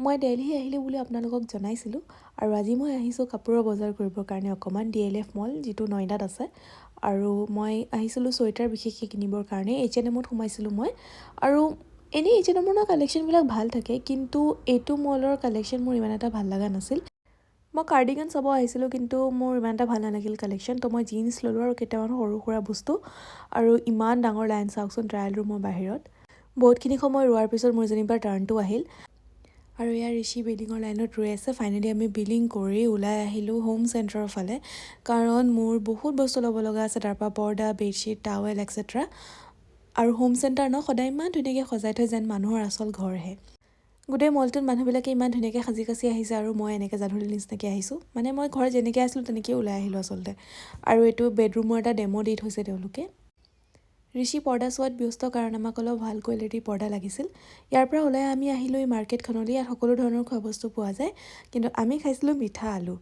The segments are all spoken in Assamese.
মই দিল্লী আহিলোঁ বুলি আপোনালোকক জনাইছিলোঁ আৰু আজি মই আহিছোঁ কাপোৰৰ বজাৰ কৰিবৰ কাৰণে অকণমান DLF মল যিটো নয়দাত আছে আৰু মই আহিছিলোঁ চুৱেটাৰ বিশেষকৈ কিনিবৰ কাৰণে H&Mত সোমাইছিলোঁ মই আৰু এনেই H&Mৰ কালেকশ্যনবিলাক ভাল থাকে কিন্তু এইটো মলৰ কালেকশ্যন মোৰ ইমান এটা ভাল লগা নাছিল মই কাৰ্ডিগান চাব আহিছিলোঁ কিন্তু মোৰ ইমান এটা ভাল নালাগিল কালেকশ্যন তো মই জিন্স ল'লোঁ আৰু কেইটামান সৰু সুৰা বস্তু আৰু ইমান ডাঙৰ লাইন চাওকচোন ট্ৰায়েল ৰুমৰ বাহিৰত বহুতখিনি সময় ৰোৱাৰ পিছত মোৰ যেনিবা টাৰ্ণটো আহিল আৰু ইয়াৰ ঋষি বিল্ডিঙৰ লাইনত ৰৈ আছে ফাইনেলি আমি বিলিং কৰি ওলাই আহিলোঁ হোম চেণ্টাৰৰ ফালে কাৰণ মোৰ বহুত বস্তু ল'ব লগা আছে তাৰ পৰা পৰ্দা বেডশ্বীট টাৱেল এক্সেট্ৰা আৰু হোম চেণ্টাৰ ন সদায় ইমান ধুনীয়াকৈ সজাই থৈ যেন মানুহৰ আচল ঘৰহে গোটেই মলটোত মানুহবিলাকে ইমান ধুনীয়াকৈ সাজি কাচি আহিছে আৰু মই এনেকৈ যাধুলি নিচিনাকৈ আহিছোঁ মানে মই ঘৰত যেনেকৈ আছিলোঁ তেনেকৈ ওলাই আহিলোঁ আচলতে আৰু এইটো বেডৰুমৰ এটা ডেমো দি থৈছে তেওঁলোকে ঋষি পৰ্দা চোৱাত ব্যস্ত কাৰণ আমাক অলপ ভাল কোৱালিটিৰ পৰ্দা লাগিছিল ইয়াৰ পৰা ওলাই আমি আহিলোঁ এই মাৰ্কেটখনলৈ ইয়াত সকলো ধৰণৰ খোৱা বস্তু পোৱা যায় কিন্তু আমি খাইছিলোঁ মিঠা আলু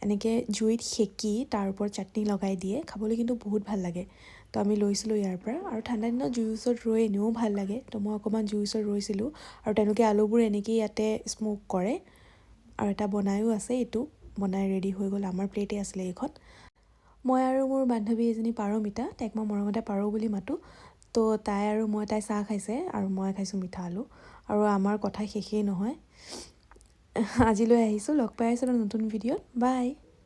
এনেকৈ জুইত সেকি তাৰ ওপৰত চাটনি লগাই দিয়ে খাবলৈ কিন্তু বহুত ভাল লাগে তো আমি লৈছিলোঁ ইয়াৰ পৰা আৰু ঠাণ্ডা দিনত জুইৰ ওচৰত ৰৈ এনেও ভাল লাগে তো মই অকণমান জুইৰ ওচৰত ৰৈছিলোঁ আৰু তেওঁলোকে আলুবোৰ এনেকেই ইয়াতে স্ম'ক কৰে আৰু এটা বনায়ো আছে এইটো বনাই ৰেডি হৈ গ'ল আমাৰ প্লেটে আছিলে এইখন মই আৰু মোৰ বান্ধৱী এজনী পাৰমিতা তাইক মই মৰমতে পাৰো বুলি মাতোঁ তো তাই চাহ খাইছে আৰু মই খাইছোঁ মিঠা আলু আৰু আমাৰ কথা শেষেই নহয় আজিলৈ আহিছোঁ লগ পাই আছোঁ নতুন ভিডিঅ'ত বাই